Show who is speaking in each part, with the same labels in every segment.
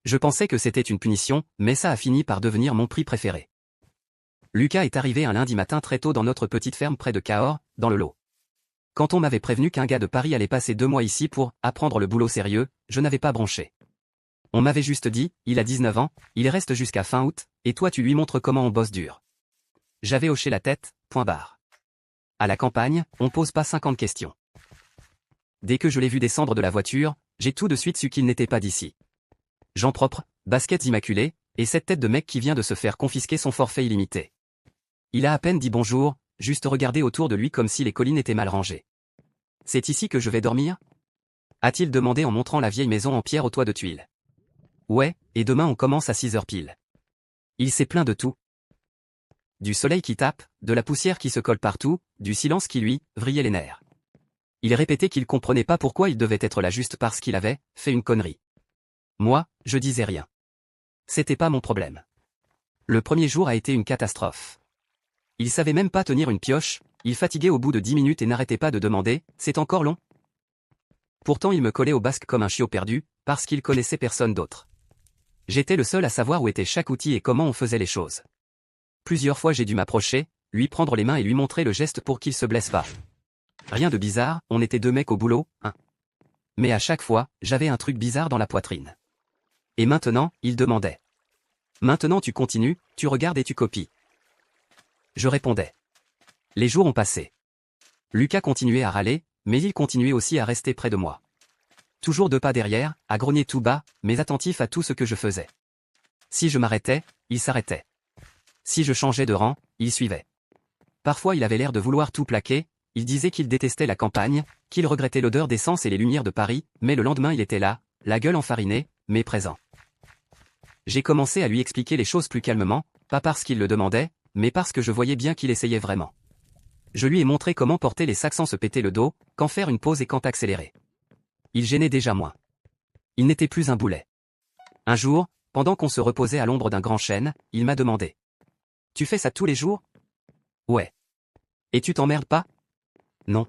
Speaker 1: Je pensais que c'était une punition, mais ça a fini par devenir mon prix préféré. Lucas est arrivé un lundi matin très tôt dans notre petite ferme près de Cahors, dans le Lot. Quand on m'avait prévenu qu'un gars de Paris allait passer 2 mois ici pour apprendre le boulot sérieux, je n'avais pas bronché. On m'avait juste dit, il a 19 ans, il reste jusqu'à fin août, et toi tu lui montres comment on bosse dur. J'avais hoché la tête, point barre. À la campagne, on pose pas 50 questions. Dès que je l'ai vu descendre de la voiture, j'ai tout de suite su qu'il n'était pas d'ici. Gens propres, baskets immaculées, et cette tête de mec qui vient de se faire confisquer son forfait illimité. Il a à peine dit bonjour, juste regardé autour de lui comme si les collines étaient mal rangées. C'est ici que je vais dormir ? A-t-il demandé en montrant la vieille maison en pierre au toit de tuiles. Ouais, et demain on commence à 6 heures pile. Il s'est plaint de tout. Du soleil qui tape, de la poussière qui se colle partout, du silence qui lui, vrillait les nerfs. Il répétait qu'il comprenait pas pourquoi il devait être là juste parce qu'il avait fait une connerie. Moi, je disais rien. C'était pas mon problème. Le premier jour a été une catastrophe. Il savait même pas tenir une pioche, il fatiguait au bout de 10 minutes et n'arrêtait pas de demander « C'est encore long ?» Pourtant il me collait au basque comme un chiot perdu, parce qu'il connaissait personne d'autre. J'étais le seul à savoir où était chaque outil et comment on faisait les choses. Plusieurs fois j'ai dû m'approcher, lui prendre les mains et lui montrer le geste pour qu'il se blesse pas. Rien de bizarre, on était 2 mecs au boulot, hein. Mais à chaque fois, j'avais un truc bizarre dans la poitrine. Et maintenant, il demandait. Maintenant tu continues, tu regardes et tu copies. Je répondais. Les jours ont passé. Lucas continuait à râler, mais il continuait aussi à rester près de moi. Toujours 2 pas derrière, à grogner tout bas, mais attentif à tout ce que je faisais. Si je m'arrêtais, il s'arrêtait. Si je changeais de rang, il suivait. Parfois il avait l'air de vouloir tout plaquer, il disait qu'il détestait la campagne, qu'il regrettait l'odeur d'essence et les lumières de Paris, mais le lendemain il était là, la gueule enfarinée, mais présent. J'ai commencé à lui expliquer les choses plus calmement, pas parce qu'il le demandait, mais parce que je voyais bien qu'il essayait vraiment. Je lui ai montré comment porter les sacs sans se péter le dos, quand faire une pause et quand accélérer. Il gênait déjà moins. Il n'était plus un boulet. Un jour, pendant qu'on se reposait à l'ombre d'un grand chêne, il m'a demandé. « Tu fais ça tous les jours ?»« Ouais. »« Et tu t'emmerdes pas ?»« Non. »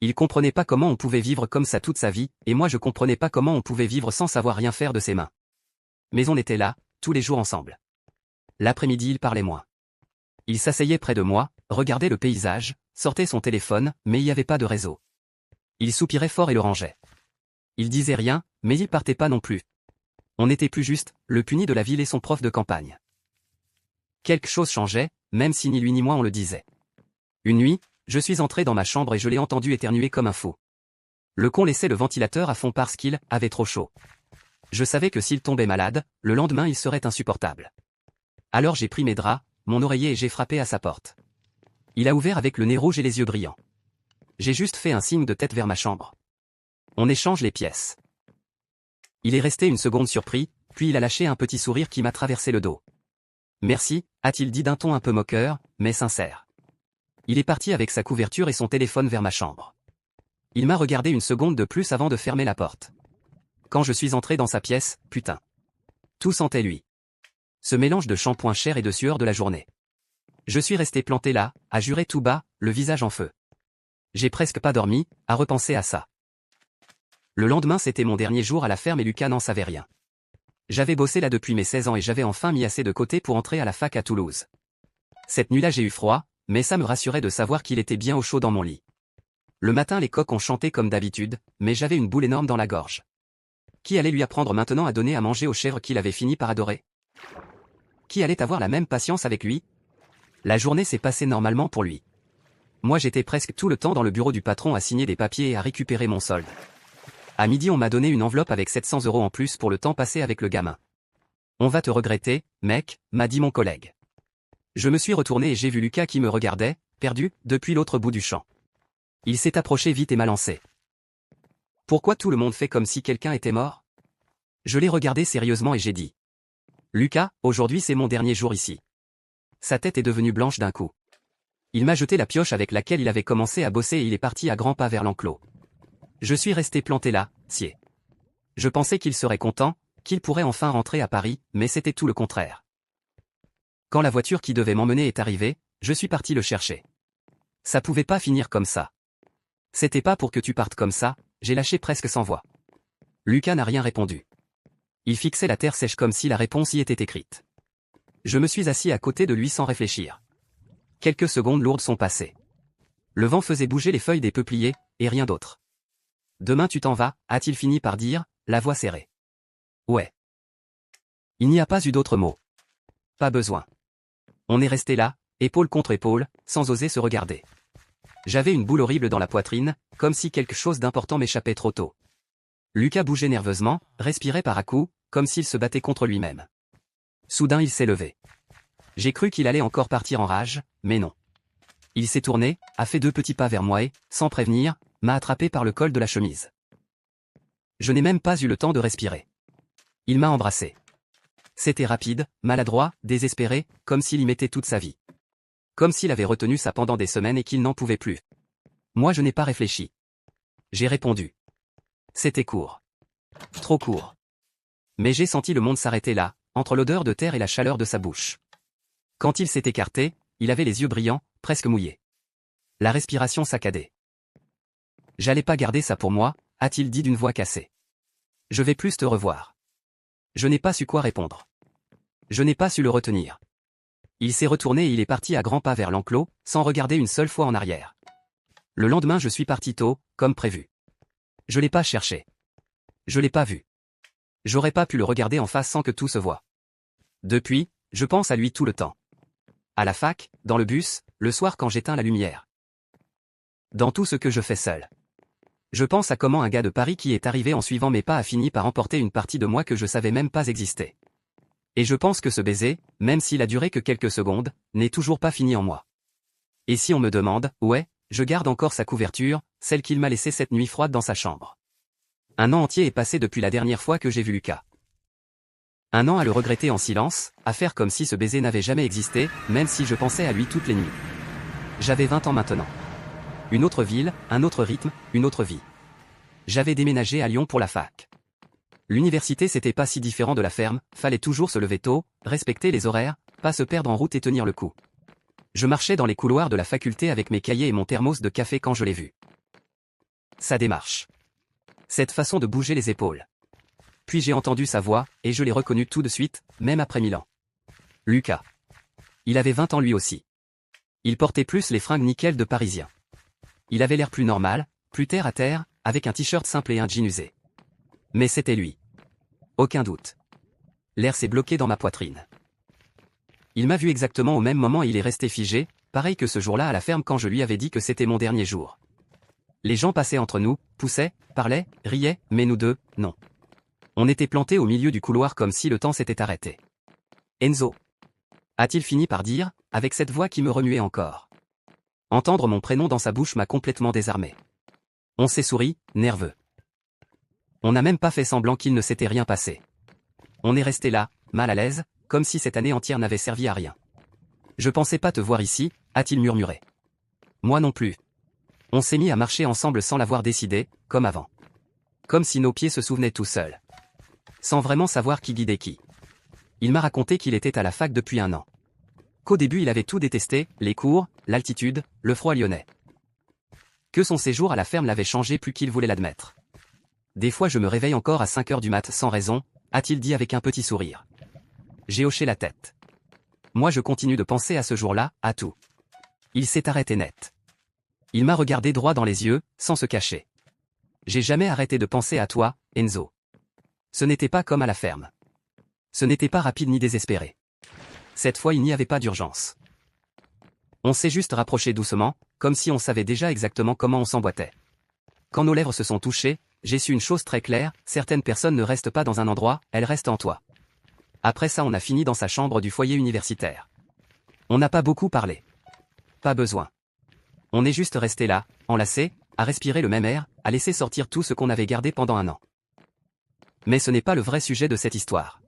Speaker 1: Il comprenait pas comment on pouvait vivre comme ça toute sa vie, et moi je comprenais pas comment on pouvait vivre sans savoir rien faire de ses mains. Mais on était là, tous les jours ensemble. L'après-midi il parlait moins. Il s'asseyait près de moi, regardait le paysage, sortait son téléphone, mais il n'y avait pas de réseau. Il soupirait fort et le rangeait. Il disait rien, mais il partait pas non plus. On n'était plus juste, le puni de la ville et son prof de campagne. Quelque chose changeait, même si ni lui ni moi on le disait. Une nuit, je suis entré dans ma chambre et je l'ai entendu éternuer comme un fou. Le con laissait le ventilateur à fond parce qu'il avait trop chaud. Je savais que s'il tombait malade, le lendemain il serait insupportable. Alors j'ai pris mes draps, mon oreiller et j'ai frappé à sa porte. Il a ouvert avec le nez rouge et les yeux brillants. J'ai juste fait un signe de tête vers ma chambre. On échange les pièces. Il est resté une seconde surpris, puis il a lâché un petit sourire qui m'a traversé le dos. Merci, a-t-il dit d'un ton un peu moqueur, mais sincère. Il est parti avec sa couverture et son téléphone vers ma chambre. Il m'a regardé une seconde de plus avant de fermer la porte. Quand je suis entré dans sa pièce, putain. Tout sentait lui. Ce mélange de shampoing cher et de sueur de la journée. Je suis resté planté là, à jurer tout bas, le visage en feu. J'ai presque pas dormi, à repenser à ça. Le lendemain c'était mon dernier jour à la ferme et Lucas n'en savait rien. J'avais bossé là depuis mes 16 ans et j'avais enfin mis assez de côté pour entrer à la fac à Toulouse. Cette nuit-là j'ai eu froid, mais ça me rassurait de savoir qu'il était bien au chaud dans mon lit. Le matin les coqs ont chanté comme d'habitude, mais j'avais une boule énorme dans la gorge. Qui allait lui apprendre maintenant à donner à manger aux chèvres qu'il avait fini par adorer ? Qui allait avoir la même patience avec lui ? La journée s'est passée normalement pour lui. Moi j'étais presque tout le temps dans le bureau du patron à signer des papiers et à récupérer mon solde. À midi on m'a donné une enveloppe avec 700 € en plus pour le temps passé avec le gamin. On va te regretter, mec, m'a dit mon collègue. Je me suis retourné et j'ai vu Lucas qui me regardait, perdu, depuis l'autre bout du champ. Il s'est approché vite et m'a lancé. Pourquoi tout le monde fait comme si quelqu'un était mort ? Je l'ai regardé sérieusement et j'ai dit. Lucas, aujourd'hui c'est mon dernier jour ici. Sa tête est devenue blanche d'un coup. Il m'a jeté la pioche avec laquelle il avait commencé à bosser et il est parti à grands pas vers l'enclos. Je suis resté planté là, scié. Je pensais qu'il serait content, qu'il pourrait enfin rentrer à Paris, mais c'était tout le contraire. Quand la voiture qui devait m'emmener est arrivée, je suis parti le chercher. Ça pouvait pas finir comme ça. C'était pas pour que tu partes comme ça, j'ai lâché presque sans voix. Lucas n'a rien répondu. Il fixait la terre sèche comme si la réponse y était écrite. Je me suis assis à côté de lui sans réfléchir. Quelques secondes lourdes sont passées. Le vent faisait bouger les feuilles des peupliers, et rien d'autre. Demain tu t'en vas, a-t-il fini par dire, la voix serrée. Ouais. Il n'y a pas eu d'autre mot. Pas besoin. On est resté là, épaule contre épaule, sans oser se regarder. J'avais une boule horrible dans la poitrine, comme si quelque chose d'important m'échappait trop tôt. Lucas bougeait nerveusement, respirait par à-coups, comme s'il se battait contre lui-même. Soudain il s'est levé. J'ai cru qu'il allait encore partir en rage, mais non. Il s'est tourné, a fait 2 petits pas vers moi et, sans prévenir, m'a attrapé par le col de la chemise. Je n'ai même pas eu le temps de respirer. Il m'a embrassé. C'était rapide, maladroit, désespéré, comme s'il y mettait toute sa vie. Comme s'il avait retenu ça pendant des semaines et qu'il n'en pouvait plus. Moi je n'ai pas réfléchi. J'ai répondu. C'était court. Trop court. Mais j'ai senti le monde s'arrêter là, entre l'odeur de terre et la chaleur de sa bouche. Quand il s'est écarté, il avait les yeux brillants, presque mouillés. La respiration saccadée. J'allais pas garder ça pour moi, a-t-il dit d'une voix cassée. Je vais plus te revoir. Je n'ai pas su quoi répondre. Je n'ai pas su le retenir. Il s'est retourné et il est parti à grands pas vers l'enclos, sans regarder une seule fois en arrière. Le lendemain je suis parti tôt, comme prévu. Je l'ai pas cherché. Je l'ai pas vu. J'aurais pas pu le regarder en face sans que tout se voie. Depuis, je pense à lui tout le temps. À la fac, dans le bus, le soir quand j'éteins la lumière. Dans tout ce que je fais seul. Je pense à comment un gars de Paris qui est arrivé en suivant mes pas a fini par emporter une partie de moi que je savais même pas exister. Et je pense que ce baiser, même s'il a duré que quelques secondes, n'est toujours pas fini en moi. Et si on me demande, ouais, je garde encore sa couverture, celle qu'il m'a laissée cette nuit froide dans sa chambre. 1 an entier est passé depuis la dernière fois que j'ai vu Lucas. 1 an à le regretter en silence, à faire comme si ce baiser n'avait jamais existé, même si je pensais à lui toutes les nuits. J'avais 20 ans maintenant. Une autre ville, un autre rythme, une autre vie. J'avais déménagé à Lyon pour la fac. L'université c'était pas si différent de la ferme, fallait toujours se lever tôt, respecter les horaires, pas se perdre en route et tenir le coup. Je marchais dans les couloirs de la faculté avec mes cahiers et mon thermos de café quand je l'ai vu. Sa démarche. Cette façon de bouger les épaules. Puis j'ai entendu sa voix, et je l'ai reconnu tout de suite, même après 1000 ans. Lucas. Il avait 20 ans lui aussi. Il portait plus les fringues nickel de Parisien. Il avait l'air plus normal, plus terre à terre, avec un t-shirt simple et un jean usé. Mais c'était lui. Aucun doute. L'air s'est bloqué dans ma poitrine. Il m'a vu exactement au même moment et il est resté figé, pareil que ce jour-là à la ferme quand je lui avais dit que c'était mon dernier jour. Les gens passaient entre nous, poussaient, parlaient, riaient, mais nous deux, non. On était plantés au milieu du couloir comme si le temps s'était arrêté. Enzo. A-t-il fini par dire, avec cette voix qui me remuait encore. Entendre mon prénom dans sa bouche m'a complètement désarmé. On s'est souri, nerveux. On n'a même pas fait semblant qu'il ne s'était rien passé. On est resté là, mal à l'aise, comme si cette année entière n'avait servi à rien. Je pensais pas te voir ici, a-t-il murmuré. Moi non plus. On s'est mis à marcher ensemble sans l'avoir décidé, comme avant. Comme si nos pieds se souvenaient tout seuls. Sans vraiment savoir qui guidait qui. Il m'a raconté qu'il était à la fac depuis 1 an. Qu'au début il avait tout détesté, les cours, l'altitude, le froid lyonnais. Que son séjour à la ferme l'avait changé plus qu'il voulait l'admettre. Des fois je me réveille encore à 5 heures du mat sans raison, a-t-il dit avec un petit sourire. J'ai hoché la tête. Moi je continue de penser à ce jour-là, à tout. Il s'est arrêté net. Il m'a regardé droit dans les yeux, sans se cacher. J'ai jamais arrêté de penser à toi, Enzo. Ce n'était pas comme à la ferme. Ce n'était pas rapide ni désespéré. Cette fois il n'y avait pas d'urgence. On s'est juste rapproché doucement, comme si on savait déjà exactement comment on s'emboîtait. Quand nos lèvres se sont touchées, j'ai su une chose très claire, certaines personnes ne restent pas dans un endroit, elles restent en toi. Après ça on a fini dans sa chambre du foyer universitaire. On n'a pas beaucoup parlé. Pas besoin. On est juste resté là, enlacés, à respirer le même air, à laisser sortir tout ce qu'on avait gardé pendant 1 an. Mais ce n'est pas le vrai sujet de cette histoire.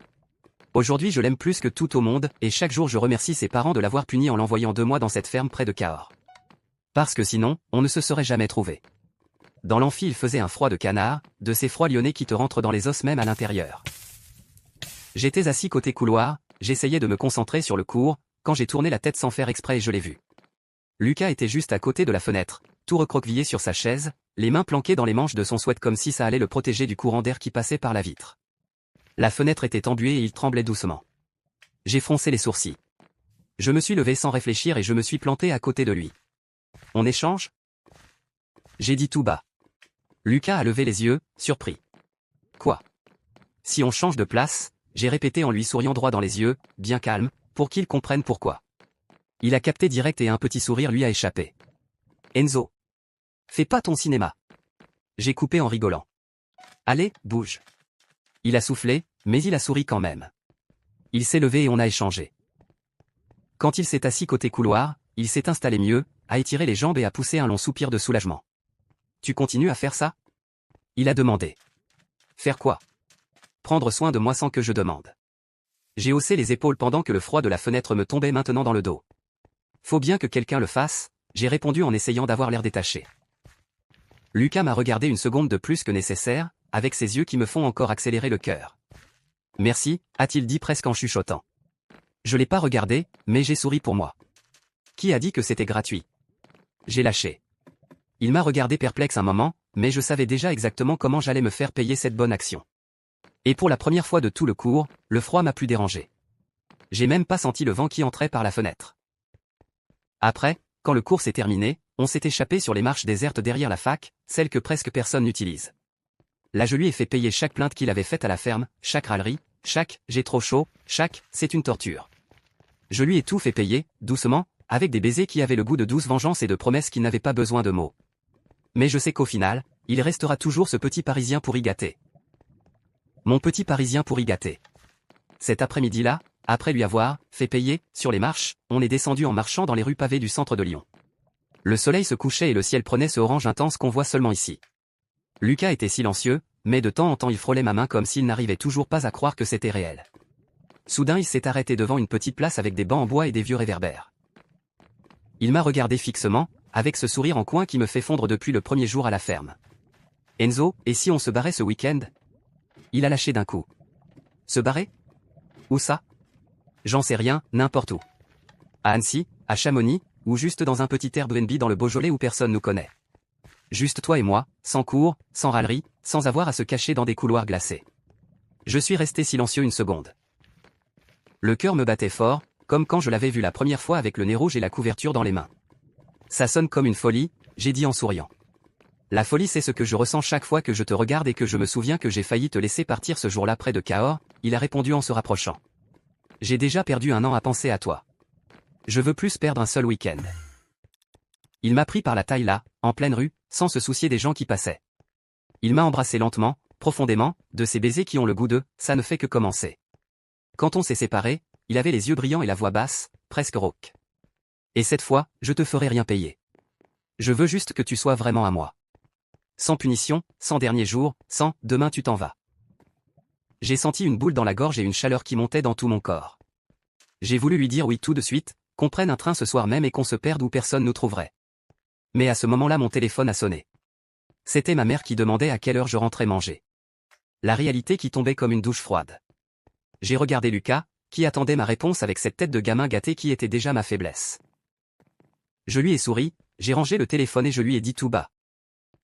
Speaker 1: Aujourd'hui je l'aime plus que tout au monde, et chaque jour je remercie ses parents de l'avoir puni en l'envoyant 2 mois dans cette ferme près de Cahors. Parce que sinon, on ne se serait jamais trouvé. Dans l'amphi il faisait un froid de canard, de ces froids lyonnais qui te rentrent dans les os même à l'intérieur. J'étais assis côté couloir, j'essayais de me concentrer sur le cours, quand j'ai tourné la tête sans faire exprès et je l'ai vu. Lucas était juste à côté de la fenêtre, tout recroquevillé sur sa chaise, les mains planquées dans les manches de son sweat comme si ça allait le protéger du courant d'air qui passait par la vitre. La fenêtre était embuée et il tremblait doucement. J'ai froncé les sourcils. Je me suis levé sans réfléchir et je me suis planté à côté de lui. On échange? J'ai dit tout bas. Lucas a levé les yeux, surpris. Quoi? Si on change de place, j'ai répété en lui souriant droit dans les yeux, bien calme, pour qu'il comprenne pourquoi. Il a capté direct et un petit sourire lui a échappé. Enzo. Fais pas ton cinéma. J'ai coupé en rigolant. Allez, bouge. Il a soufflé, mais il a souri quand même. Il s'est levé et on a échangé. Quand il s'est assis côté couloir, il s'est installé mieux, a étiré les jambes et a poussé un long soupir de soulagement. Tu continues à faire ça? Il a demandé. Faire quoi? Prendre soin de moi sans que je demande. J'ai haussé les épaules pendant que le froid de la fenêtre me tombait maintenant dans le dos. Faut bien que quelqu'un le fasse, j'ai répondu en essayant d'avoir l'air détaché. Lucas m'a regardé une seconde de plus que nécessaire, avec ses yeux qui me font encore accélérer le cœur. Merci, a-t-il dit presque en chuchotant. Je l'ai pas regardé, mais j'ai souri pour moi. Qui a dit que c'était gratuit? J'ai lâché. Il m'a regardé perplexe un moment, mais je savais déjà exactement comment j'allais me faire payer cette bonne action. Et pour la première fois de tout le cours, le froid m'a plus dérangé. J'ai même pas senti le vent qui entrait par la fenêtre. Après, quand le cours s'est terminé, on s'est échappé sur les marches désertes derrière la fac, celles que presque personne n'utilise. Là je lui ai fait payer chaque plainte qu'il avait faite à la ferme, chaque râlerie, chaque « j'ai trop chaud », chaque « c'est une torture ». Je lui ai tout fait payer, doucement, avec des baisers qui avaient le goût de douce vengeance et de promesses qui n'avaient pas besoin de mots. Mais je sais qu'au final, il restera toujours ce petit Parisien pour y gâter. Mon petit Parisien pour y gâter. Cet après-midi-là, après lui avoir fait payer, sur les marches, on est descendu en marchant dans les rues pavées du centre de Lyon. Le soleil se couchait et le ciel prenait ce orange intense qu'on voit seulement ici. Lucas était silencieux, mais de temps en temps il frôlait ma main comme s'il n'arrivait toujours pas à croire que c'était réel. Soudain il s'est arrêté devant une petite place avec des bancs en bois et des vieux réverbères. Il m'a regardé fixement, avec ce sourire en coin qui me fait fondre depuis le premier jour à la ferme. Enzo, et si on se barrait ce week-end? Il a lâché d'un coup. Se barrer? Où ça? J'en sais rien, n'importe où. À Annecy, à Chamonix, ou juste dans un petit Airbnb dans le Beaujolais où personne nous connaît. Juste toi et moi, sans cours, sans râlerie, sans avoir à se cacher dans des couloirs glacés. Je suis resté silencieux une seconde. Le cœur me battait fort, comme quand je l'avais vu la première fois avec le nez rouge et la couverture dans les mains. Ça sonne comme une folie, j'ai dit en souriant. La folie c'est ce que je ressens chaque fois que je te regarde et que je me souviens que j'ai failli te laisser partir ce jour-là près de Cahors, il a répondu en se rapprochant. J'ai déjà perdu 1 an à penser à toi. Je veux plus perdre un seul week-end. Il m'a pris par la taille là, en pleine rue, sans se soucier des gens qui passaient. Il m'a embrassé lentement, profondément, de ces baisers qui ont le goût de « ça ne fait que commencer ». Quand on s'est séparés, il avait les yeux brillants et la voix basse, presque rauque. Et cette fois, je te ferai rien payer. Je veux juste que tu sois vraiment à moi. Sans punition, sans dernier jour, sans « demain tu t'en vas ». J'ai senti une boule dans la gorge et une chaleur qui montait dans tout mon corps. J'ai voulu lui dire oui tout de suite, qu'on prenne un train ce soir même et qu'on se perde où personne nous trouverait. Mais à ce moment-là mon téléphone a sonné. C'était ma mère qui demandait à quelle heure je rentrais manger. La réalité qui tombait comme une douche froide. J'ai regardé Lucas, qui attendait ma réponse avec cette tête de gamin gâté qui était déjà ma faiblesse. Je lui ai souri, j'ai rangé le téléphone et je lui ai dit tout bas.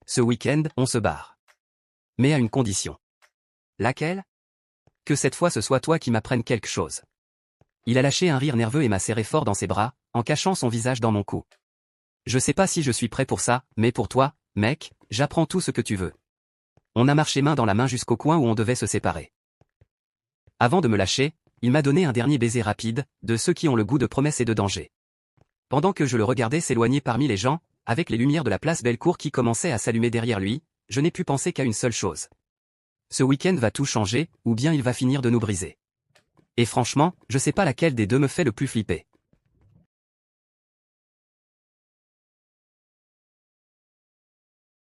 Speaker 1: Ce week-end, on se barre. Mais à une condition. Laquelle? Que cette fois ce soit toi qui m'apprennes quelque chose. Il a lâché un rire nerveux et m'a serré fort dans ses bras, en cachant son visage dans mon cou. Je sais pas si je suis prêt pour ça, mais pour toi, mec, j'apprends tout ce que tu veux. On a marché main dans la main jusqu'au coin où on devait se séparer. Avant de me lâcher, il m'a donné un dernier baiser rapide, de ceux qui ont le goût de promesses et de danger. Pendant que je le regardais s'éloigner parmi les gens, avec les lumières de la place Bellecour qui commençaient à s'allumer derrière lui, je n'ai pu penser qu'à une seule chose. Ce week-end va tout changer, ou bien il va finir de nous briser. Et franchement, je sais pas laquelle des deux me fait le plus flipper.